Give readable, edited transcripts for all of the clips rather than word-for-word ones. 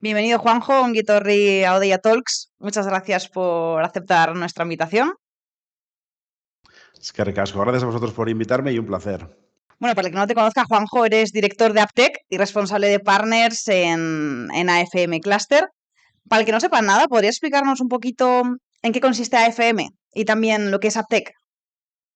Bienvenido, Juanjo, a Ongitorri a Odeya Talks. Muchas gracias por aceptar nuestra invitación. Es que ricasco. Gracias a vosotros por invitarme y un placer. Bueno, para el que no te conozca, Juanjo, eres director de Aptec y responsable de partners en AFM Cluster. Para el que no sepa nada, ¿podría explicarnos un poquito en qué consiste AFM y también lo que es Aptec?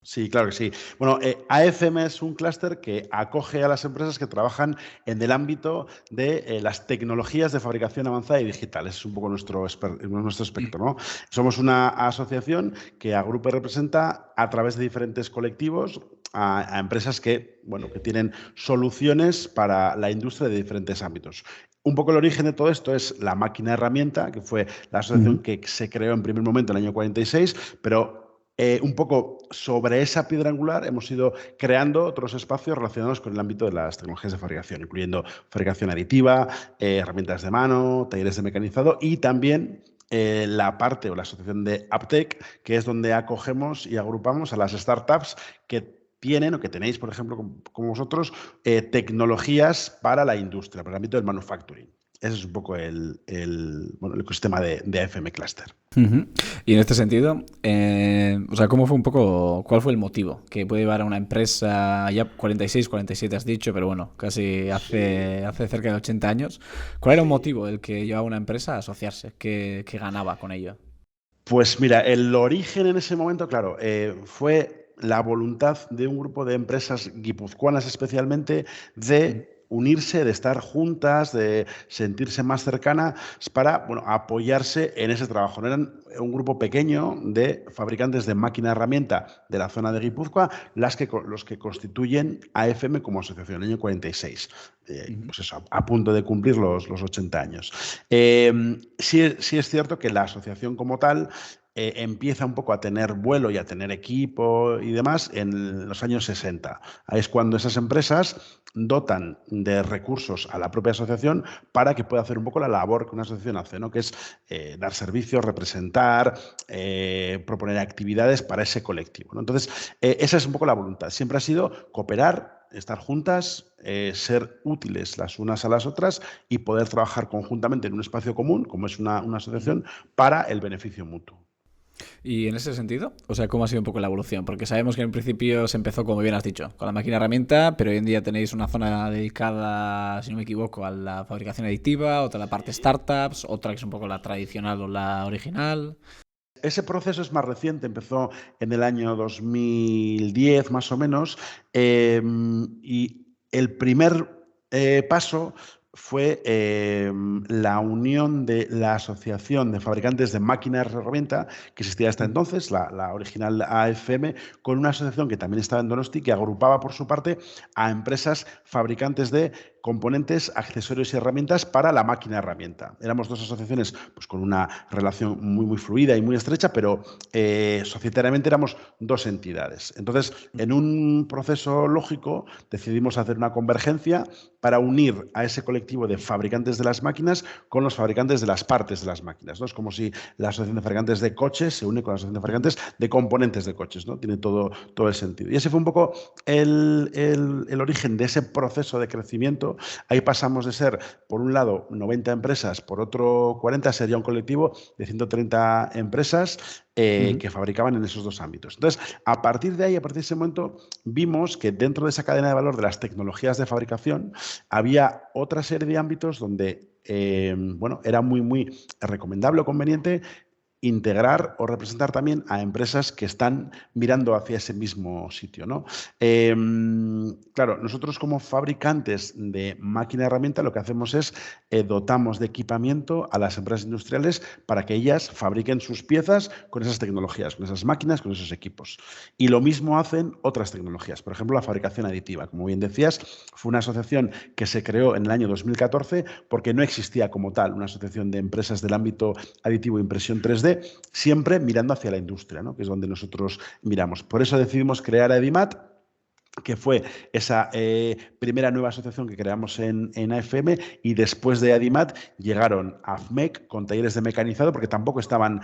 Sí, claro que sí. Bueno, AFM es un clúster que acoge a las empresas que trabajan en el ámbito de las tecnologías de fabricación avanzada y digital. Ese es un poco nuestro espectro, ¿no? Somos una asociación que agrupa y representa a través de diferentes colectivos a empresas que, bueno, que tienen soluciones para la industria de diferentes ámbitos. Un poco el origen de todo esto es la máquina herramienta, que fue la asociación que se creó en primer momento en el año 46, pero un poco sobre esa piedra angular hemos ido creando otros espacios relacionados con el ámbito de las tecnologías de fabricación, incluyendo fabricación aditiva, herramientas de mano, talleres de mecanizado y también la parte o la asociación de Aptec, que es donde acogemos y agrupamos a las startups que tienen o que tenéis, por ejemplo, como vosotros, tecnologías para la industria, para el ámbito del manufacturing. Ese es un poco el ecosistema de AFM Cluster. Y en este sentido, o sea, ¿cómo fue un poco, cuál fue el motivo que puede llevar a una empresa, ya 46, 47 has dicho, pero bueno, casi hace cerca de 80 años? ¿Cuál era un motivo el que llevaba a una empresa a asociarse? ¿Qué ganaba con ello? Pues mira, el origen en ese momento, claro, fue la voluntad de un grupo de empresas guipuzcoanas especialmente de unirse, de estar juntas, de sentirse más cercanas para, bueno, apoyarse en ese trabajo. No eran un grupo pequeño de fabricantes de máquina herramienta de la zona de Guipúzcoa los que constituyen AFM como asociación en el año 46. Pues eso, a punto de cumplir los 80 años. Sí es cierto que la asociación como tal empieza un poco a tener vuelo y a tener equipo y demás en los años 60. Ahí es cuando esas empresas dotan de recursos a la propia asociación para que pueda hacer un poco la labor que una asociación hace, ¿no? Que es dar servicios, representar, proponer actividades para ese colectivo, ¿no? Entonces, esa es un poco la voluntad. Siempre ha sido cooperar, estar juntas, ser útiles las unas a las otras y poder trabajar conjuntamente en un espacio común, como es una asociación, para el beneficio mutuo. Y en ese sentido, o sea, ¿cómo ha sido un poco la evolución? Porque sabemos que en principio se empezó, como bien has dicho, con la máquina herramienta, pero hoy en día tenéis una zona dedicada, si no me equivoco, a la fabricación aditiva, otra a la parte startups, otra que es un poco la tradicional o la original. Ese proceso es más reciente, empezó en el año 2010 más o menos, y el primer paso fue la unión de la Asociación de Fabricantes de Máquinas de Herramienta, que existía hasta entonces, la original AFM, con una asociación que también estaba en Donosti, que agrupaba por su parte a empresas fabricantes de componentes, accesorios y herramientas para la máquina herramienta. Éramos dos asociaciones pues, con una relación muy fluida y muy estrecha, pero societariamente éramos dos entidades. Entonces, en un proceso lógico, decidimos hacer una convergencia para unir a ese colectivo de fabricantes de las máquinas con los fabricantes de las partes de las máquinas, ¿no? Es como si la Asociación de Fabricantes de Coches se une con la Asociación de Fabricantes de Componentes de Coches, ¿no? Tiene todo el sentido. Y ese fue un poco el origen de ese proceso de crecimiento. Ahí pasamos de ser, por un lado, 90 empresas, por otro 40, sería un colectivo de 130 empresas que fabricaban en esos dos ámbitos. Entonces, a partir de ahí, a partir de ese momento, vimos que dentro de esa cadena de valor de las tecnologías de fabricación había otra serie de ámbitos donde bueno, era muy recomendable o conveniente integrar o representar también a empresas que están mirando hacia ese mismo sitio, ¿no? Claro, nosotros como fabricantes de máquina herramienta lo que hacemos es dotamos de equipamiento a las empresas industriales para que ellas fabriquen sus piezas con esas tecnologías, con esas máquinas, con esos equipos. Y lo mismo hacen otras tecnologías, por ejemplo, la fabricación aditiva. Como bien decías, fue una asociación que se creó en el año 2014 porque no existía como tal una asociación de empresas del ámbito aditivo e impresión 3D, siempre mirando hacia la industria, ¿no? Que es donde nosotros miramos. Por eso decidimos crear Edimat, que fue esa primera nueva asociación que creamos en AFM, y después de ADIMAT llegaron AFMEC con talleres de mecanizado, porque tampoco estaban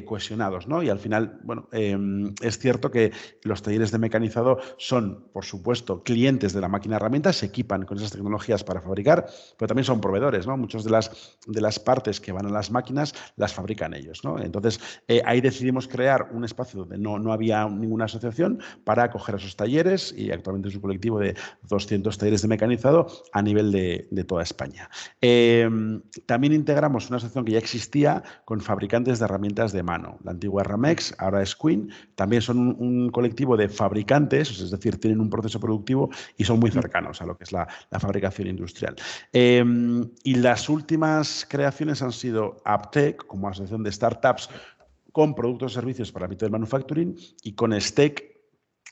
cohesionados, ¿no? Y al final, bueno, es cierto que los talleres de mecanizado son, por supuesto, clientes de la máquina herramienta, se equipan con esas tecnologías para fabricar, pero también son proveedores, ¿no? Muchas de las partes que van a las máquinas las fabrican ellos, ¿no? Entonces, ahí decidimos crear un espacio donde no había ninguna asociación para acoger a esos talleres, y actualmente es un colectivo de 200 talleres de mecanizado a nivel de toda España. También integramos una asociación que ya existía con fabricantes de herramientas de mano. La antigua Ramex, ahora es Queen. También son un colectivo de fabricantes, es decir, tienen un proceso productivo y son muy cercanos a lo que es la fabricación industrial. Y las últimas creaciones han sido Aptec, como asociación de startups con productos y servicios para el ámbito del manufacturing, y con STEC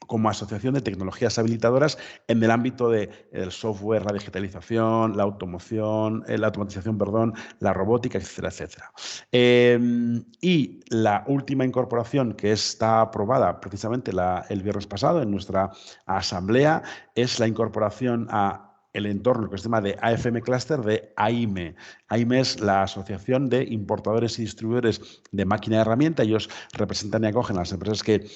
como asociación de tecnologías habilitadoras en el ámbito del software, la digitalización, la automoción, la automatización, perdón, la robótica, etcétera, etcétera. Y la última incorporación que está aprobada precisamente el viernes pasado en nuestra asamblea es la incorporación a el entorno, que es el tema de AFM Cluster, de AIME. AIME es la Asociación de Importadores y Distribuidores de Máquina y Herramienta. Ellos representan y acogen a las empresas que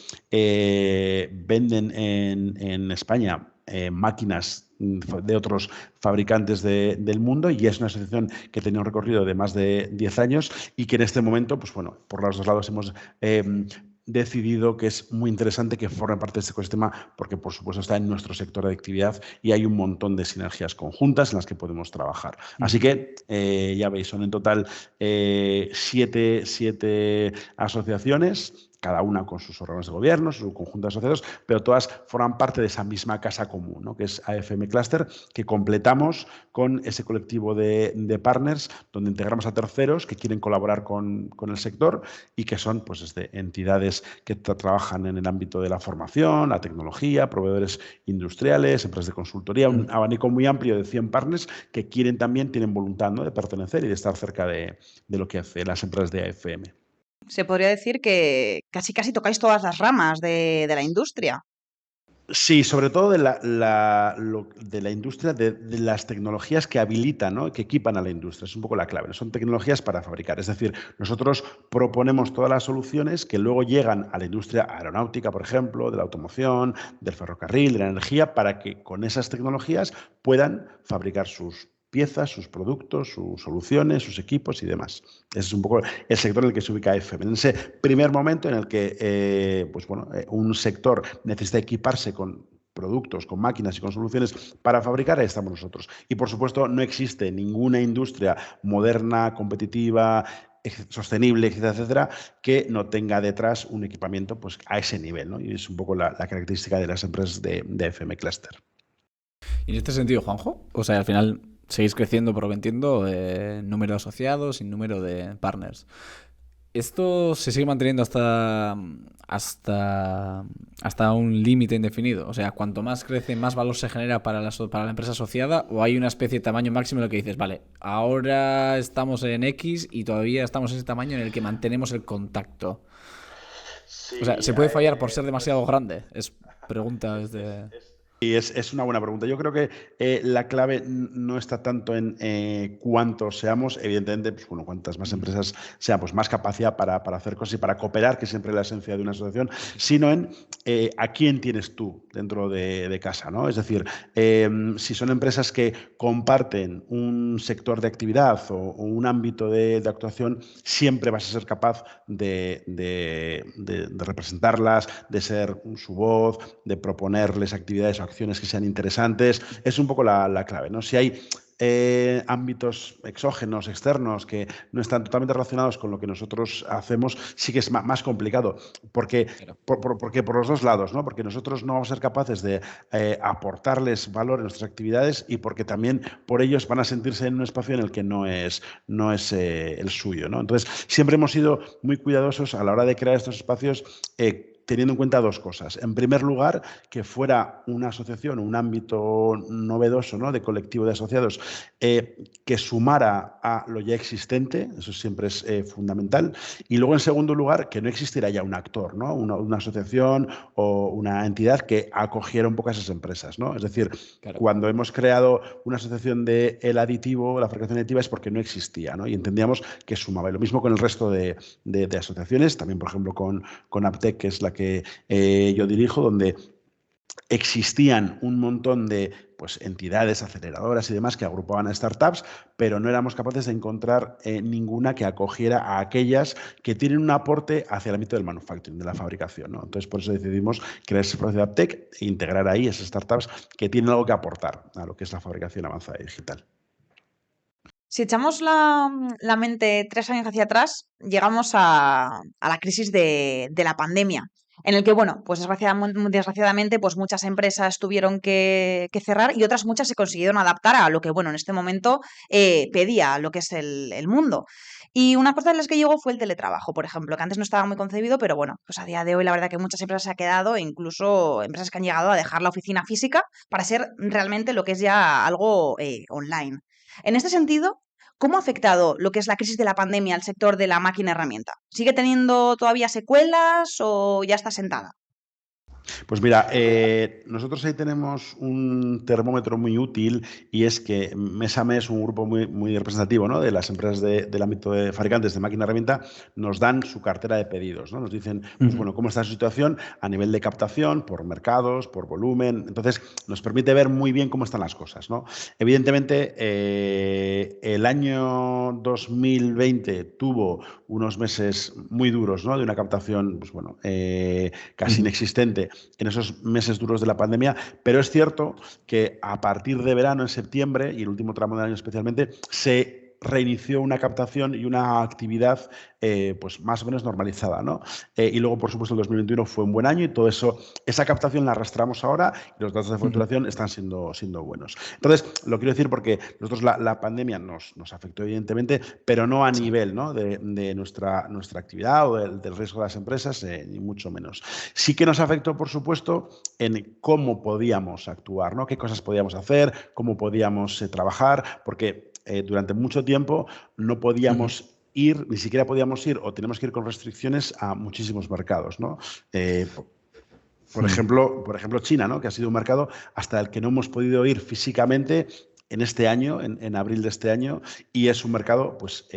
venden en España máquinas de otros fabricantes del mundo, y es una asociación que tiene un recorrido de más de 10 años y que en este momento, pues bueno, por los dos lados hemos decidido que es muy interesante que forme parte de este ecosistema, porque por supuesto está en nuestro sector de actividad y hay un montón de sinergias conjuntas en las que podemos trabajar. Así que ya veis, son en total 7 asociaciones, cada una con sus órganos de gobierno, su conjunto de asociados, pero todas forman parte de esa misma casa común, ¿no? Que es AFM Cluster, que completamos con ese colectivo de partners, donde integramos a terceros que quieren colaborar con el sector y que son pues, entidades que trabajan en el ámbito de la formación, la tecnología, proveedores industriales, empresas de consultoría, un abanico muy amplio de 100 partners que tienen voluntad, ¿no?, de pertenecer y de estar cerca de lo que hacen las empresas de AFM. Se podría decir que casi tocáis todas las ramas de la industria. Sí, sobre todo de la industria, de las tecnologías que habilitan, ¿no?, que equipan a la industria. Es un poco la clave. Son tecnologías para fabricar. Es decir, nosotros proponemos todas las soluciones que luego llegan a la industria aeronáutica, por ejemplo, de la automoción, del ferrocarril, de la energía, para que con esas tecnologías puedan fabricar sus piezas, sus productos, sus soluciones, sus equipos y demás. Ese es un poco el sector en el que se ubica AFM. En ese primer momento en el que un sector necesita equiparse con productos, con máquinas y con soluciones para fabricar, ahí estamos nosotros. Y por supuesto no existe ninguna industria moderna, competitiva, sostenible, etcétera, etcétera, que no tenga detrás un equipamiento pues, a ese nivel, ¿no? Y es un poco la característica de las empresas de AFM Cluster. Y en este sentido, Juanjo, o sea, al final seguís creciendo, prometiendo número de asociados y número de partners. ¿Esto se sigue manteniendo hasta un límite indefinido? O sea, cuanto más crece, más valor se genera para la empresa asociada, ¿o hay una especie de tamaño máximo en el que dices, vale, ahora estamos en X y todavía estamos en ese tamaño en el que mantenemos el contacto? Sí, o sea, ¿se puede fallar por ser demasiado grande? Es pregunta desde... Sí, es una buena pregunta. Yo creo que la clave no está tanto en cuántos seamos, evidentemente, pues, bueno, cuantas más empresas sean, pues más capacidad para hacer cosas y para cooperar, que siempre es la esencia de una asociación, sino en a quién tienes tú dentro de casa, ¿no? Es decir, si son empresas que comparten un sector de actividad o un ámbito de actuación, siempre vas a ser capaz de representarlas, de ser su voz, de proponerles actividades o acciones que sean interesantes. Es un poco la clave, ¿no? Si hay ámbitos exógenos, externos, que no están totalmente relacionados con lo que nosotros hacemos, sí que es más complicado, porque por los dos lados, ¿no? Porque nosotros no vamos a ser capaces de aportarles valor en nuestras actividades, y porque también por ellos van a sentirse en un espacio en el que no es el suyo, ¿no? Entonces, siempre hemos sido muy cuidadosos a la hora de crear estos espacios teniendo en cuenta dos cosas. En primer lugar, que fuera una asociación, un ámbito novedoso, ¿no?, de colectivo de asociados que sumara a lo ya existente, eso siempre es fundamental. Y luego, en segundo lugar, que no existiera ya un actor, ¿no?, una asociación o una entidad que acogiera un poco a esas empresas, ¿no? Es decir, Claro. cuando hemos creado una asociación del aditivo, la fabricación aditiva, es porque no existía, ¿no? Y entendíamos que sumaba. Y lo mismo con el resto de asociaciones, también, por ejemplo, con Aptec, que es la que yo dirijo, donde existían un montón de entidades aceleradoras y demás que agrupaban a startups, pero no éramos capaces de encontrar ninguna que acogiera a aquellas que tienen un aporte hacia el ámbito del manufacturing, de la fabricación, ¿no? Entonces, por eso decidimos crear ese proceso de Aptec e integrar ahí esas startups que tienen algo que aportar a lo que es la fabricación avanzada y digital. Si echamos la mente 3 años hacia atrás, llegamos a la crisis de la pandemia, en el que, bueno, pues desgraciadamente, pues muchas empresas tuvieron que cerrar y otras muchas se consiguieron adaptar a lo que, bueno, en este momento pedía lo que es el mundo. Y una cosa de las que llegó fue el teletrabajo, por ejemplo, que antes no estaba muy concebido, pero bueno, pues a día de hoy la verdad que muchas empresas se ha quedado, e incluso empresas que han llegado a dejar la oficina física para ser realmente lo que es ya algo online. En este sentido, ¿cómo ha afectado lo que es la crisis de la pandemia al sector de la máquina herramienta? ¿Sigue teniendo todavía secuelas o ya está sentada? Pues mira, nosotros ahí tenemos un termómetro muy útil y es que mes a mes un grupo muy representativo, ¿no?, de las empresas del ámbito de fabricantes de máquina herramienta nos dan su cartera de pedidos, ¿no? Nos dicen, pues bueno, cómo está su situación a nivel de captación, por mercados, por volumen. Entonces, nos permite ver muy bien cómo están las cosas, ¿no? Evidentemente, el año 2020 tuvo unos meses muy duros, ¿no?, de una captación, pues bueno, casi inexistente en esos meses duros de la pandemia, pero es cierto que a partir de verano, en septiembre, y el último tramo del año especialmente, se reinició una captación y una actividad pues más o menos normalizada, ¿no? Y luego, por supuesto, el 2021 fue un buen año y todo eso, esa captación la arrastramos ahora y los datos de facturación están siendo buenos. Entonces, lo quiero decir porque nosotros la pandemia nos afectó evidentemente, pero no a nivel, ¿no?, de nuestra actividad o del riesgo de las empresas, ni mucho menos. Sí que nos afectó, por supuesto, en cómo podíamos actuar, ¿no?, qué cosas podíamos hacer, cómo podíamos trabajar, porque durante mucho tiempo no podíamos ir, ni siquiera podíamos ir o tenemos que ir con restricciones a muchísimos mercados, ¿no? Por ejemplo, China, ¿no?, que ha sido un mercado hasta el que no hemos podido ir físicamente en este año, en abril de este año, y es un mercado pues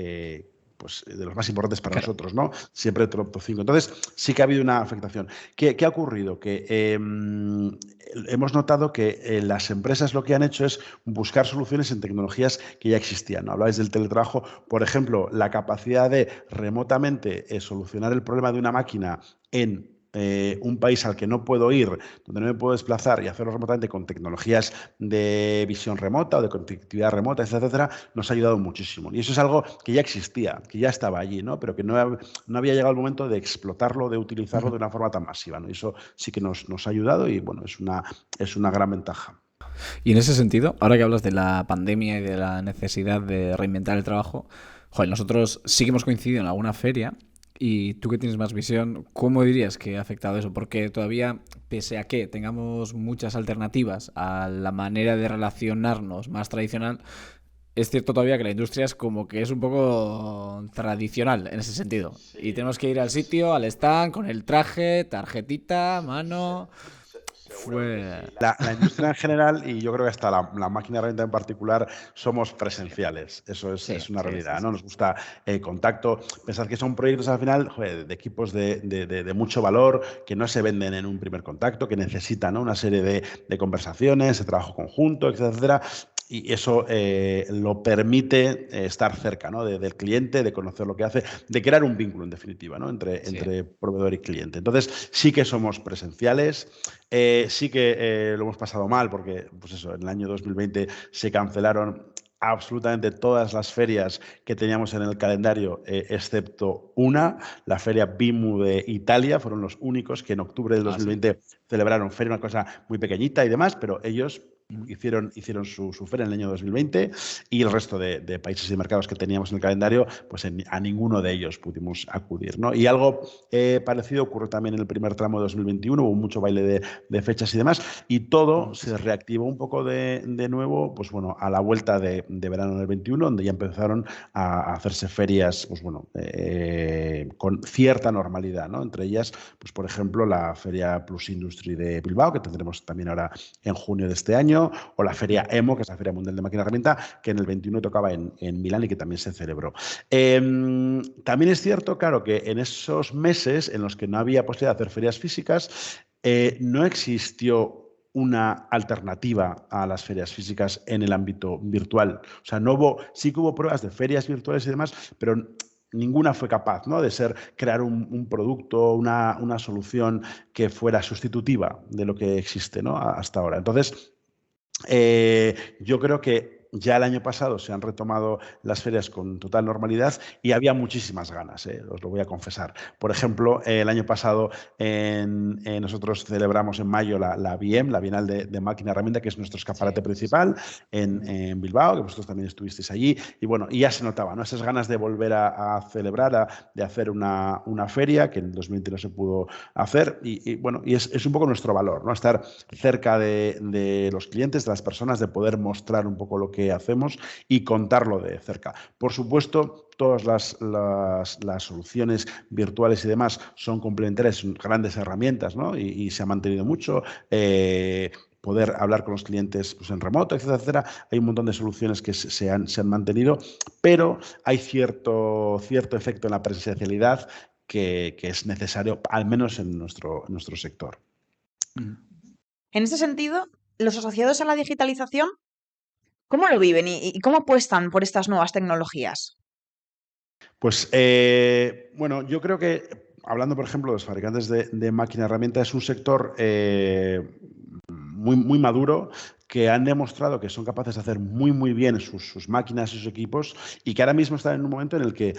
de los más importantes para nosotros, ¿no? Siempre top 5. Entonces, sí que ha habido una afectación. ¿Qué ha ocurrido? Que hemos notado que las empresas lo que han hecho es buscar soluciones en tecnologías que ya existían, ¿no? Hablabais del teletrabajo, por ejemplo, la capacidad de remotamente solucionar el problema de una máquina en un país al que no puedo ir, donde no me puedo desplazar y hacerlo remotamente con tecnologías de visión remota o de conectividad remota, etcétera, nos ha ayudado muchísimo. Y eso es algo que ya existía, que ya estaba allí, ¿no?, pero que no había llegado el momento de explotarlo, de utilizarlo de una forma tan masiva, ¿no? Y eso sí que nos ha ayudado y, bueno, es una gran ventaja. Y en ese sentido, ahora que hablas de la pandemia y de la necesidad de reinventar el trabajo, joder, nosotros sí que hemos coincidido en alguna feria. Y tú que tienes más visión, ¿cómo dirías que ha afectado eso? Porque todavía, pese a que tengamos muchas alternativas a la manera de relacionarnos más tradicional, es cierto todavía que la industria es como que es un poco tradicional en ese sentido. Y tenemos que ir al sitio, al stand, con el traje, tarjetita, mano. Fue... La industria en general, y yo creo que hasta la máquina herramienta en particular, somos presenciales. Eso es una realidad, ¿no? Nos gusta contacto. Pensad que son proyectos al final, joder, de equipos de mucho valor, que no se venden en un primer contacto, que necesitan, ¿no?, una serie de conversaciones, de trabajo conjunto, etcétera. Y eso lo permite estar cerca, ¿no?, del cliente, de conocer lo que hace, de crear un vínculo, en definitiva, ¿no?, entre proveedor y cliente. Entonces, sí que somos presenciales, sí que lo hemos pasado mal porque, pues eso, en el año 2020 se cancelaron absolutamente todas las ferias que teníamos en el calendario, excepto una, la feria BIMU de Italia. Fueron los únicos que en octubre del 2020 celebraron feria, una cosa muy pequeñita y demás, pero ellos hicieron su feria en el año 2020 y el resto de países y mercados que teníamos en el calendario, pues a ninguno de ellos pudimos acudir, ¿no? Y algo parecido ocurrió también en el primer tramo de 2021, hubo mucho baile de fechas y demás, y todo se reactivó un poco de nuevo, pues bueno, a la vuelta de verano del 21, donde ya empezaron a hacerse ferias, pues bueno, con cierta normalidad, ¿no? Entre ellas, pues por ejemplo, la Feria Plus Industry de Bilbao, que tendremos también ahora en junio de este año, o la Feria EMO, que es la Feria Mundial de Máquina y Herramienta, que en el 21 tocaba en Milán y que también se celebró. También es cierto, claro, que en esos meses en los que no había posibilidad de hacer ferias físicas, no existió una alternativa a las ferias físicas en el ámbito virtual. O sea, sí que hubo pruebas de ferias virtuales y demás, pero ninguna fue capaz, ¿no?, de crear un producto, una solución que fuera sustitutiva de lo que existe, ¿no?, hasta ahora. Entonces, yo creo que ya el año pasado se han retomado las ferias con total normalidad y había muchísimas ganas, os lo voy a confesar. Por ejemplo, el año pasado nosotros celebramos en mayo la BIEM, la Bienal de Máquina y Herramienta, que es nuestro escaparate principal en Bilbao, que vosotros también estuvisteis allí. Y bueno, y ya se notaba, ¿no?, esas ganas de volver a celebrar, de hacer una feria, que en 2020 no se pudo hacer. Y bueno, y es un poco nuestro valor, ¿no?, estar cerca de los clientes, de las personas, de poder mostrar un poco lo que hacemos y contarlo de cerca. Por supuesto, todas las soluciones virtuales y demás son complementarias, son grandes herramientas, ¿no?, y se ha mantenido mucho. Poder hablar con los clientes, pues, en remoto, etcétera, etcétera. Hay un montón de soluciones que se han mantenido, pero hay cierto efecto en la presencialidad que es necesario, al menos en nuestro sector. En este sentido, los asociados a la digitalización, ¿cómo lo viven y cómo apuestan por estas nuevas tecnologías? Pues bueno, yo creo que, hablando por ejemplo de los fabricantes de máquina y herramienta, es un sector muy maduro, que han demostrado que son capaces de hacer muy bien sus máquinas y sus equipos, y que ahora mismo están en un momento en el que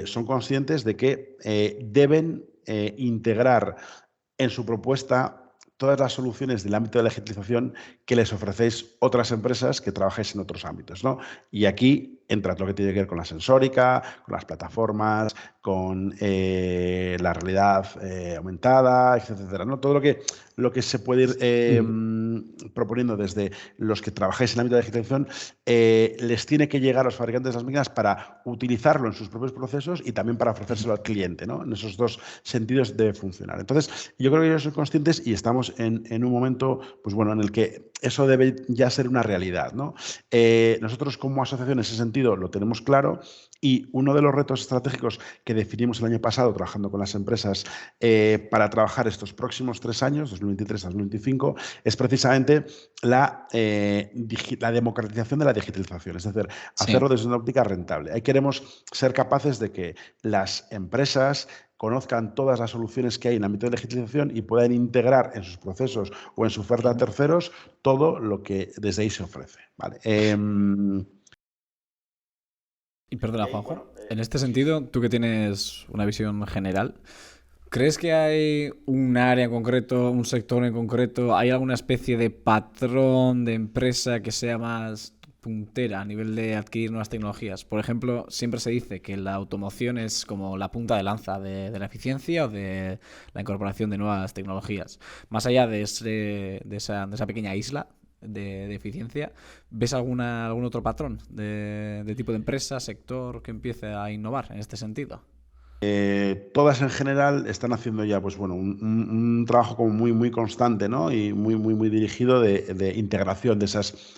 son conscientes de que deben integrar en su propuesta todas las soluciones del ámbito de la digitalización que les ofrecéis otras empresas que trabajáis en otros ámbitos, ¿no? Y aquí entra todo lo que tiene que ver con la sensórica, con las plataformas, con la realidad aumentada, etcétera, ¿no? Todo lo que se puede ir proponiendo desde los que trabajáis en el ámbito de la digitalización, les tiene que llegar a los fabricantes de las máquinas para utilizarlo en sus propios procesos y también para ofrecérselo al cliente, ¿no? En esos dos sentidos debe funcionar. Entonces, yo creo que ellos son conscientes y estamos en un momento, pues bueno, en el que eso debe ya ser una realidad, ¿no? Nosotros como asociación en ese sentido lo tenemos claro, y uno de los retos estratégicos que definimos el año pasado trabajando con las empresas para trabajar estos próximos 3 años, 2023-2025, es precisamente la democratización de la digitalización, es decir, hacerlo desde una óptica rentable. Ahí queremos ser capaces de que las empresas conozcan todas las soluciones que hay en el ámbito de digitalización y puedan integrar en sus procesos o en su oferta a terceros todo lo que desde ahí se ofrece, ¿vale? Y perdona, Juanjo, en este sentido, tú que tienes una visión general, ¿crees que hay un área en concreto, un sector en concreto, hay alguna especie de patrón de empresa que sea más puntera a nivel de adquirir nuevas tecnologías? Por ejemplo, siempre se dice que la automoción es como la punta de lanza de la eficiencia o de la incorporación de nuevas tecnologías. Más allá de esa pequeña isla de eficiencia, ¿ves algún otro patrón de tipo de empresa, sector que empiece a innovar en este sentido? Todas en general están haciendo ya, pues bueno, un trabajo como muy constante, ¿no? Y muy dirigido de integración de esas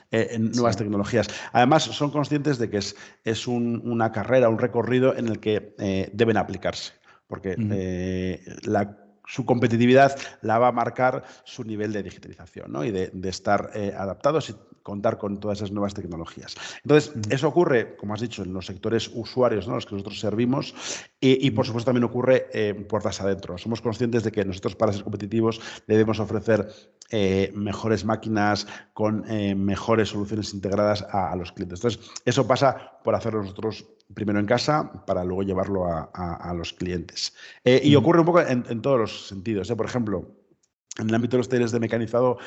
nuevas tecnologías. Además, son conscientes de que es una carrera, un recorrido en el que deben aplicarse, porque su competitividad la va a marcar su nivel de digitalización, ¿no? Y de estar adaptados y contar con todas esas nuevas tecnologías. Entonces, eso ocurre, como has dicho, en los sectores usuarios, ¿no?, los que nosotros servimos, y por supuesto también ocurre puertas adentro. Somos conscientes de que nosotros, para ser competitivos, debemos ofrecer mejores máquinas con mejores soluciones integradas a los clientes. Entonces, eso pasa por hacerlo nosotros primero en casa para luego llevarlo a los clientes. Y ocurre un poco en todos los sentidos. Por ejemplo, En el ámbito de los talleres de mecanizado,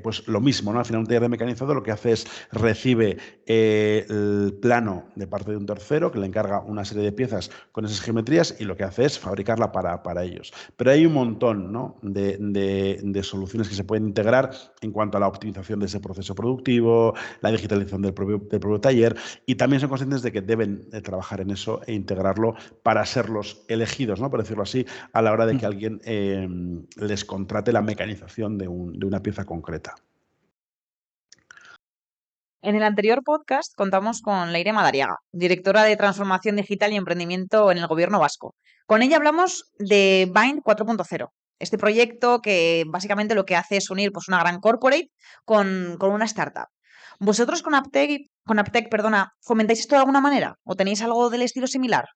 pues lo mismo, ¿no? Al final un taller de mecanizado lo que hace es recibe el plano de parte de un tercero que le encarga una serie de piezas con esas geometrías y lo que hace es fabricarla para ellos. Pero hay un montón, ¿no? de soluciones que se pueden integrar en cuanto a la optimización de ese proceso productivo, la digitalización del propio taller, y también son conscientes de que deben trabajar en eso e integrarlo para ser los elegidos, ¿no? Por decirlo así, a la hora de que alguien les contrate la mecanización de una pieza concreta. En el anterior podcast contamos con Leire Madariaga, directora de Transformación Digital y Emprendimiento en el Gobierno Vasco. Con ella hablamos de Bind 4.0, este proyecto que básicamente lo que hace es unir pues, una gran corporate con una startup. ¿Vosotros con Aptec, fomentáis esto de alguna manera? ¿O tenéis algo del estilo similar?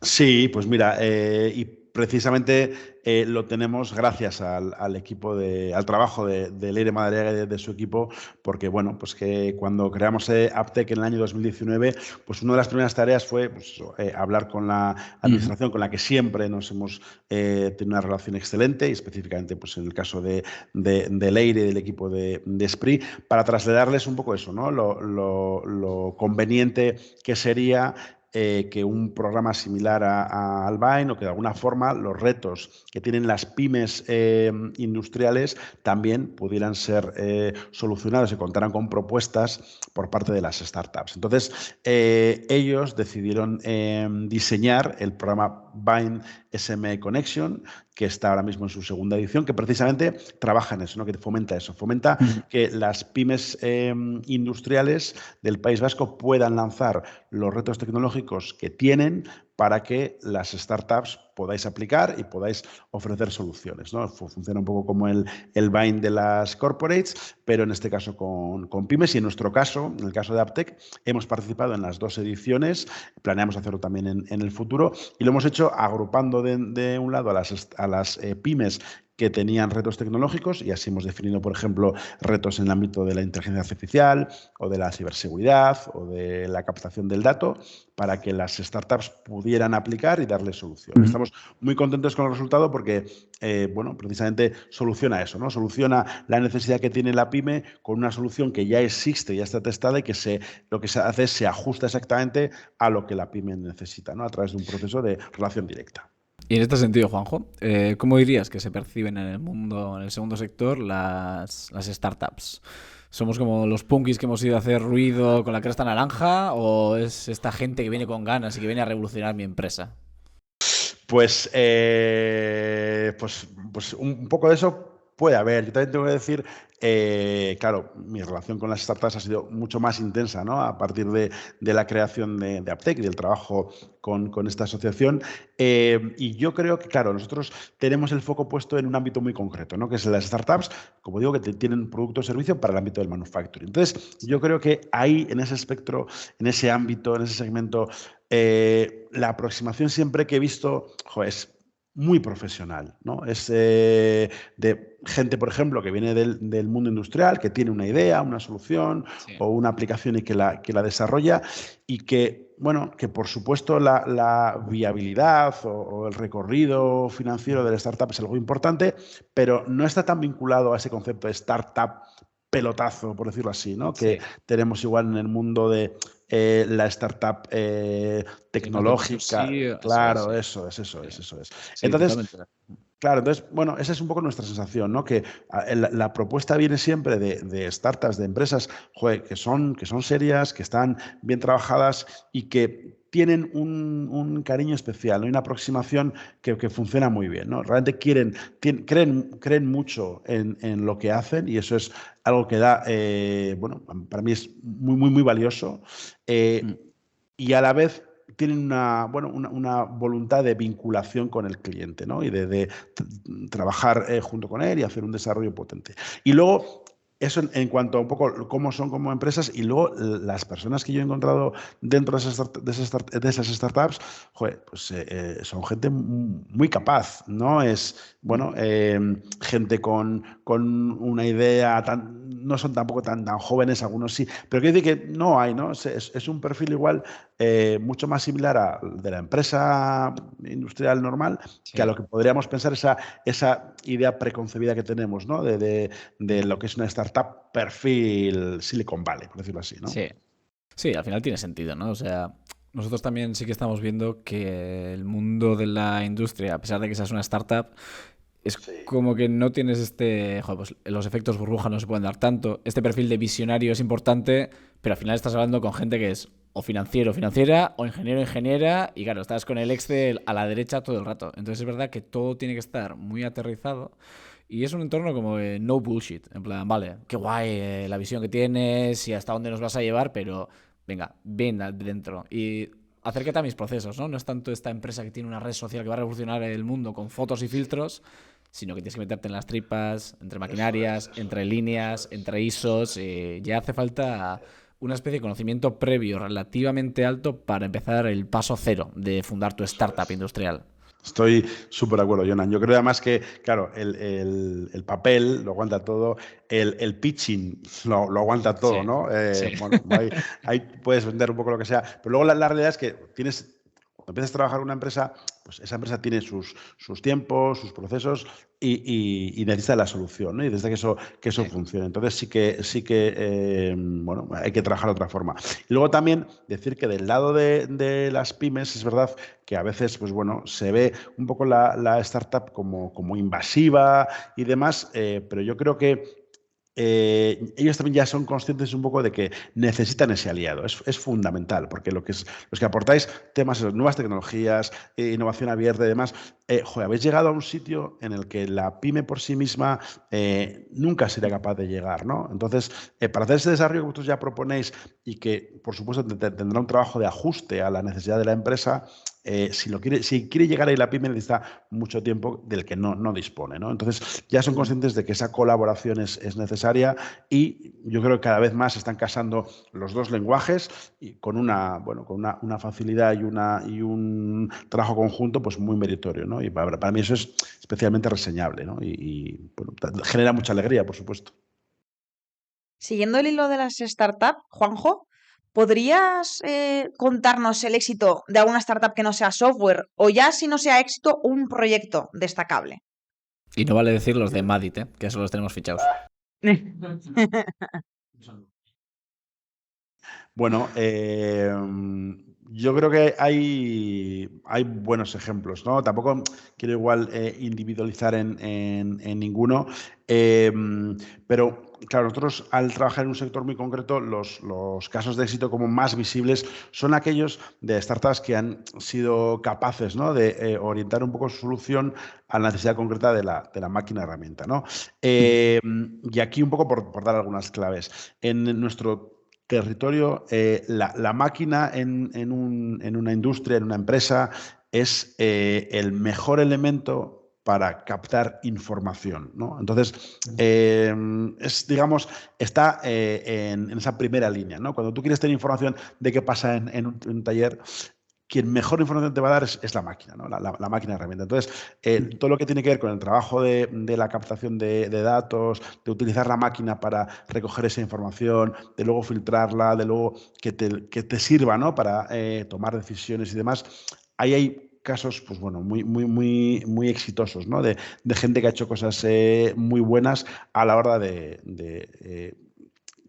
Sí, pues mira, y precisamente lo tenemos gracias al equipo al trabajo de Leire Madariaga y de su equipo, porque bueno, pues que cuando creamos Aptec en el año 2019, pues una de las primeras tareas fue pues, hablar con la administración con la que siempre nos hemos tenido una relación excelente, y específicamente pues en el caso de Leire y del equipo de Esprit, para trasladarles un poco eso, ¿no? Lo conveniente que sería que un programa similar a Albain, o que de alguna forma los retos que tienen las pymes industriales también pudieran ser solucionados y contaran con propuestas por parte de las startups. Entonces, ellos decidieron diseñar el programa Bind SME Connection, que está ahora mismo en su segunda edición, que precisamente trabaja en eso, ¿no? Que fomenta eso, fomenta que las pymes industriales del País Vasco puedan lanzar los retos tecnológicos que tienen para que las startups podáis aplicar y podáis ofrecer soluciones, ¿no? Funciona un poco como el Bind de las corporates, pero en este caso con pymes, y en nuestro caso, en el caso de Aptec, hemos participado en las 2 ediciones, planeamos hacerlo también en el futuro, y lo hemos hecho agrupando de un lado a las pymes que tenían retos tecnológicos, y así hemos definido, por ejemplo, retos en el ámbito de la inteligencia artificial o de la ciberseguridad o de la captación del dato, para que las startups pudieran aplicar y darle solución. Estamos muy contentos con el resultado porque, bueno, precisamente soluciona eso, ¿no? Soluciona la necesidad que tiene la pyme con una solución que ya existe, ya está testada, y que lo que se hace es se ajusta exactamente a lo que la pyme necesita, ¿no? A través de un proceso de relación directa. Y en este sentido, Juanjo, ¿cómo dirías que se perciben en el mundo, en el segundo sector, las startups? ¿Somos como los punkis que hemos ido a hacer ruido con la cresta naranja, o es esta gente que viene con ganas y que viene a revolucionar mi empresa? Pues un poco de eso puede haber. Yo también tengo que decir, claro, mi relación con las startups ha sido mucho más intensa, ¿no? A partir de la creación de Aptec y del trabajo con esta asociación. Y yo creo que, claro, nosotros tenemos el foco puesto en un ámbito muy concreto, ¿no? Que es las startups, como digo, que tienen producto o servicio para el ámbito del manufacturing. Entonces, yo creo que ahí, en ese espectro, en ese ámbito, en ese segmento, la aproximación siempre que he visto es muy profesional, ¿no? Es de gente, por ejemplo, que viene del mundo industrial, que tiene una idea, una solución o una aplicación y que la desarrolla, y que, bueno, que por supuesto la viabilidad o el recorrido financiero de la startup es algo importante, pero no está tan vinculado a ese concepto de startup pelotazo, por decirlo así, ¿no? Que tenemos igual en el mundo de la startup tecnológica. Claro, eso es. Sí, Entonces, totalmente. claro, entonces, bueno, esa es un poco nuestra sensación, ¿no? Que la propuesta viene siempre de startups, de empresas, joder, que son serias, que están bien trabajadas y que tienen un cariño especial, ¿no? Y una aproximación que funciona muy bien, ¿no? Realmente creen mucho en lo que hacen, y eso es algo que da, bueno, para mí es muy valioso, y a la vez tienen una voluntad de vinculación con el cliente, ¿no? Y de trabajar junto con él y hacer un desarrollo potente. Y luego, eso en cuanto a un poco cómo son como empresas, y luego las personas que yo he encontrado dentro de esas startups, joder, pues son gente muy capaz, ¿no? Es, bueno, gente con una idea, no son tampoco tan jóvenes, algunos sí, pero quiero decir que no hay, ¿no? Es un perfil igual mucho más similar al de la empresa industrial normal, que a lo que podríamos pensar esa idea preconcebida que tenemos, ¿no? De lo que es una startup perfil Silicon Valley, por decirlo así, ¿no? Sí. Sí, al final tiene sentido, ¿no? O sea, nosotros también sí que estamos viendo que el mundo de la industria, a pesar de que seas una startup, es como que no tienes joder, pues los efectos burbuja no se pueden dar tanto. Este perfil de visionario es importante, pero al final estás hablando con gente que es o financiero o financiera, o ingeniero o ingeniera, y claro, estás con el Excel a la derecha todo el rato. Entonces es verdad que todo tiene que estar muy aterrizado. Y es un entorno como de no bullshit. En plan, vale, qué guay la visión que tienes y hasta dónde nos vas a llevar, pero venga, ven adentro. Y acércate a mis procesos, ¿no? No es tanto esta empresa que tiene una red social que va a revolucionar el mundo con fotos y filtros, sino que tienes que meterte en las tripas, entre maquinarias, entre líneas, entre ISOs. Ya hace falta una especie de conocimiento previo relativamente alto para empezar el paso cero de fundar tu startup industrial. Estoy súper de acuerdo, Jonan. Yo creo además que, claro, el papel lo aguanta todo, el pitching lo aguanta todo, Sí, ¿no? sí. Bueno, ahí puedes vender un poco lo que sea, pero luego la realidad es que cuando empiezas a trabajar en una empresa, pues esa empresa tiene sus tiempos, sus procesos y necesita la solución, ¿no? Y necesita que eso Sí. funcione. Entonces sí que bueno, hay que trabajar de otra forma. Y luego también decir que del lado de las pymes es verdad que a veces, pues bueno, se ve un poco la startup como invasiva y demás, pero yo creo que ellos también ya son conscientes un poco de que necesitan ese aliado. Es fundamental, porque los que aportáis temas, nuevas tecnologías, innovación abierta y demás, joder, habéis llegado a un sitio en el que la pyme por sí misma nunca sería capaz de llegar, ¿no? Entonces, para hacer ese desarrollo que vosotros ya proponéis y que, por supuesto, tendrá un trabajo de ajuste a la necesidad de la empresa, si quiere llegar ahí la pyme necesita mucho tiempo del que no dispone, ¿no? Entonces ya son conscientes de que esa colaboración es necesaria y yo creo que cada vez más se están casando los dos lenguajes y con una facilidad y un trabajo conjunto pues muy meritorio, ¿no? Y para mí eso es especialmente reseñable, ¿no? Bueno, genera mucha alegría, por supuesto. Siguiendo el hilo de las startups, Juanjo, ¿podrías contarnos el éxito de alguna startup que no sea software o ya si no sea éxito, un proyecto destacable? Y no vale decir los de Madit, que eso los tenemos fichados. Bueno, yo creo que hay buenos ejemplos, ¿no? Tampoco quiero igual individualizar en ninguno, pero claro, nosotros al trabajar en un sector muy concreto, los casos de éxito como más visibles son aquellos de startups que han sido capaces, ¿no? De orientar un poco su solución a la necesidad concreta de la máquina herramienta, ¿no? Y aquí un poco por dar algunas claves. En nuestro territorio, la máquina en una industria, en una empresa, es el mejor elemento para captar información, ¿no? Entonces, digamos, está en esa primera línea, ¿no? Cuando tú quieres tener información de qué pasa en un taller, quien mejor información te va a dar es la máquina, ¿no? La máquina herramienta. Entonces, todo lo que tiene que ver con el trabajo de la captación de datos, de utilizar la máquina para recoger esa información, de luego filtrarla, de luego que te sirva, ¿no? Para tomar decisiones y demás, ahí hay casos, pues bueno, muy exitosos, ¿no? De gente que ha hecho cosas muy buenas a la hora de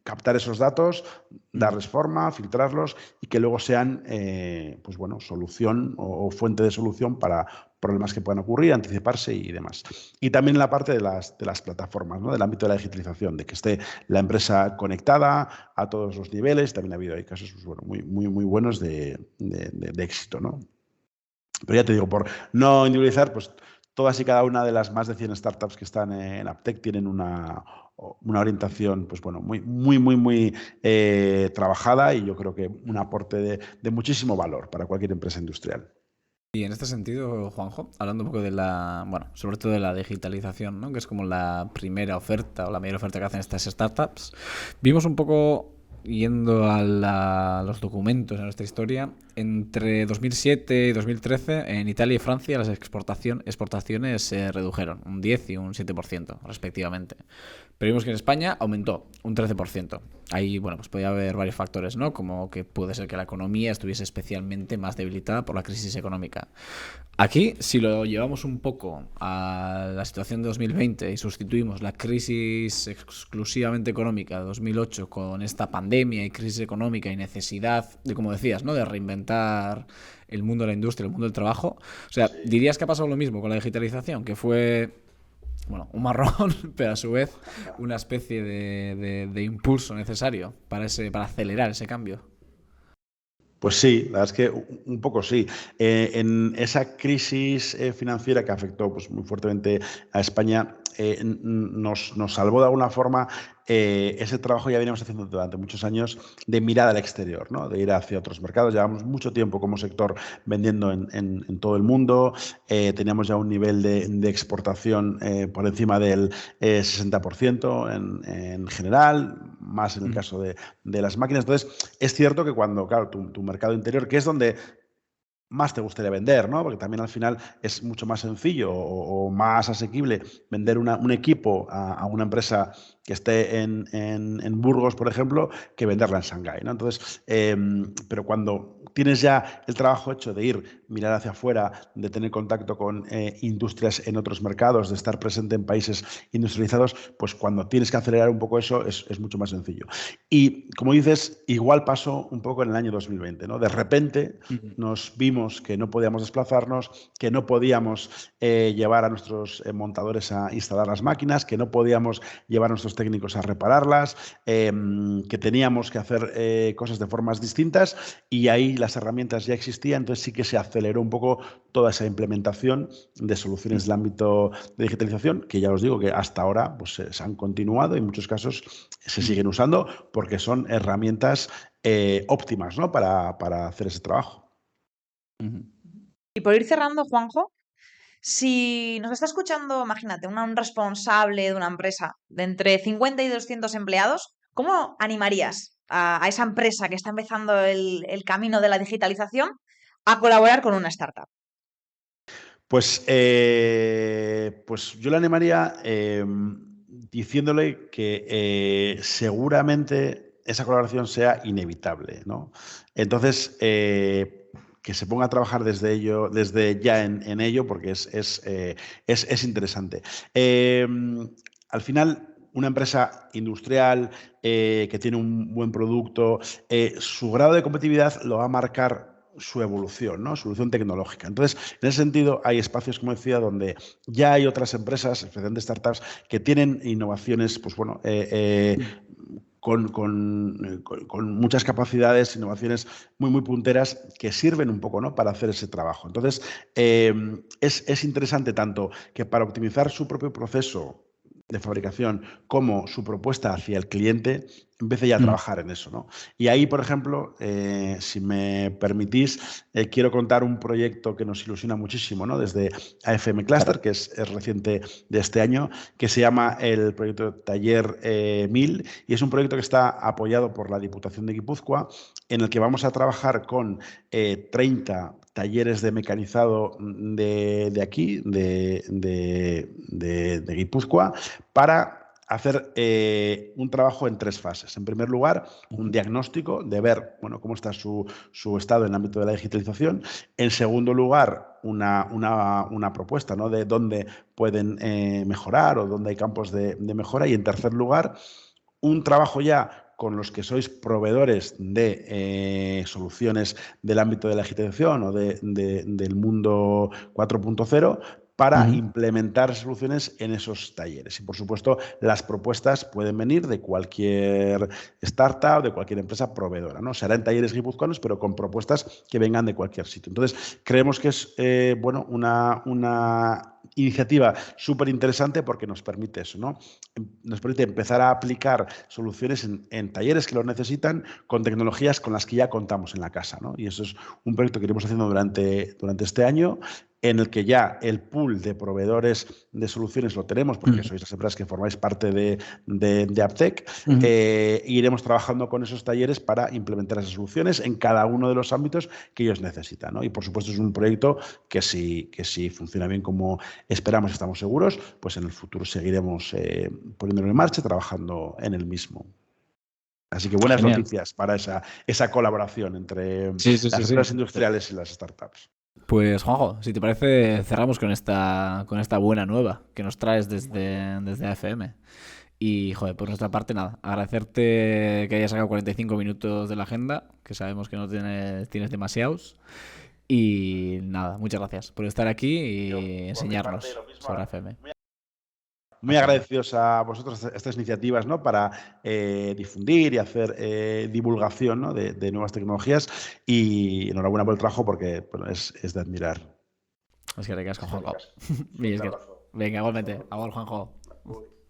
captar esos datos, darles forma, filtrarlos y que luego sean, pues bueno, solución o fuente de solución para problemas que puedan ocurrir, anticiparse y demás. Y también la parte de las plataformas, ¿no? Del ámbito de la digitalización, de que esté la empresa conectada a todos los niveles. También ha habido casos pues bueno, muy buenos de éxito, ¿no? Pero ya te digo, por no individualizar, pues todas y cada una de las más de 100 startups que están en Aptec tienen una orientación, pues bueno, muy trabajada y yo creo que un aporte de muchísimo valor para cualquier empresa industrial. Y en este sentido, Juanjo, hablando un poco de bueno, sobre todo de la digitalización, ¿no? Que es como la primera oferta o la mayor oferta que hacen estas startups, vimos un poco, yendo a los documentos, a nuestra historia, entre 2007 y 2013, en Italia y Francia las exportaciones se redujeron un 10 y un 7% respectivamente. Pero vimos que en España aumentó un 13%. Ahí, bueno, pues podía haber varios factores, ¿no? Como que puede ser que la economía estuviese especialmente más debilitada por la crisis económica. Aquí, si lo llevamos un poco a la situación de 2020 y sustituimos la crisis exclusivamente económica de 2008 con esta pandemia y crisis económica y necesidad de, como decías, ¿no? De reinventar el mundo de la industria, el mundo del trabajo. O sea, ¿dirías que ha pasado lo mismo con la digitalización? Que fue, bueno, un marrón, pero a su vez una especie de impulso necesario para acelerar ese cambio. Pues sí, la verdad es que un poco sí. En esa crisis financiera que afectó pues, muy fuertemente a España, nos salvó de alguna forma ese trabajo que ya veníamos haciendo durante muchos años de mirada al exterior, ¿no? De ir hacia otros mercados. Llevamos mucho tiempo como sector vendiendo en todo el mundo. Teníamos ya un nivel de exportación por encima del 60% en general, más en el caso de las máquinas. Entonces, es cierto que cuando, claro, tu mercado interior, que es donde más te gustaría vender, ¿no? Porque también al final es mucho más sencillo o más asequible vender un equipo a una empresa que esté en Burgos, por ejemplo, que venderla en Shanghái, ¿no? Entonces, pero cuando tienes ya el trabajo hecho de ir, mirar hacia afuera, de tener contacto con industrias en otros mercados, de estar presente en países industrializados, pues cuando tienes que acelerar un poco eso es mucho más sencillo. Y como dices, igual pasó un poco en el año 2020, ¿no? De repente nos vimos que no podíamos desplazarnos, que no podíamos llevar a nuestros montadores a instalar las máquinas, que no podíamos llevar a nuestros técnicos a repararlas, que teníamos que hacer cosas de formas distintas, y ahí las herramientas ya existían. Entonces sí que se aceleró un poco toda esa implementación de soluciones del ámbito de digitalización, que ya os digo que hasta ahora pues, se han continuado y en muchos casos se siguen usando porque son herramientas óptimas, ¿no? para hacer ese trabajo. Y por ir cerrando, Juanjo, si nos está escuchando, imagínate, un responsable de una empresa de entre 50 y 200 empleados, ¿cómo animarías a esa empresa que está empezando el camino de la digitalización a colaborar con una startup? Pues yo le animaría diciéndole que seguramente esa colaboración sea inevitable, ¿no? Entonces, que se ponga a trabajar desde ya en ello, porque es interesante. Al final, una empresa industrial que tiene un buen producto, su grado de competitividad lo va a marcar su evolución, ¿no? Su evolución tecnológica. Entonces, en ese sentido, hay espacios, como decía, donde ya hay otras empresas, especialmente startups, que tienen innovaciones, pues bueno, con muchas capacidades, innovaciones muy punteras que sirven un poco, ¿no? Para hacer ese trabajo. Entonces, es interesante tanto que para optimizar su propio proceso de fabricación como su propuesta hacia el cliente, empiece ya a trabajar en eso, ¿no? Y ahí, por ejemplo, si me permitís, quiero contar un proyecto que nos ilusiona muchísimo, ¿no? Desde AFM Cluster, que es reciente de este año, que se llama el proyecto Taller 1000, y es un proyecto que está apoyado por la Diputación de Guipúzcoa, en el que vamos a trabajar con 30 talleres de mecanizado de aquí, de Guipúzcoa, para hacer un trabajo en 3 fases. En primer lugar, un diagnóstico de ver, bueno, cómo está su estado en el ámbito de la digitalización. En segundo lugar, una propuesta, ¿no? De dónde pueden mejorar o dónde hay campos de mejora. Y en tercer lugar, un trabajo ya con los que sois proveedores de soluciones del ámbito de la digitalización o del mundo 4.0 para implementar soluciones en esos talleres. Y, por supuesto, las propuestas pueden venir de cualquier startup, de cualquier empresa proveedora, ¿no? Será en talleres guipuzcoanos, pero con propuestas que vengan de cualquier sitio. Entonces, creemos que es bueno, una iniciativa súper interesante porque nos permite eso, ¿no? Nos permite empezar a aplicar soluciones en talleres que lo necesitan con tecnologías con las que ya contamos en la casa, ¿no? Y eso es un proyecto que iremos haciendo durante este año, en el que ya el pool de proveedores de soluciones lo tenemos, porque sois las empresas que formáis parte de Aptec, iremos trabajando con esos talleres para implementar esas soluciones en cada uno de los ámbitos que ellos necesitan, ¿no? Y por supuesto es un proyecto que si funciona bien como esperamos y estamos seguros, pues en el futuro seguiremos poniéndolo en marcha, trabajando en el mismo. Así que buenas noticias para esa colaboración entre las empresas industriales y las startups. Pues Juanjo, si te parece, cerramos con esta buena nueva que nos traes desde AFM. Y, joder, por nuestra parte, nada, agradecerte que hayas sacado 45 minutos de la agenda, que sabemos que no tienes demasiados. Y nada, muchas gracias por estar aquí y enseñarnos sobre AFM. Muy agradecidos a vosotros estas iniciativas, ¿no? Para difundir y hacer divulgación, ¿no? de nuevas tecnologías, y enhorabuena por el trabajo porque bueno, es de admirar. Es que te quedas con Juanjo. Venga, igualmente. Agur, Juanjo.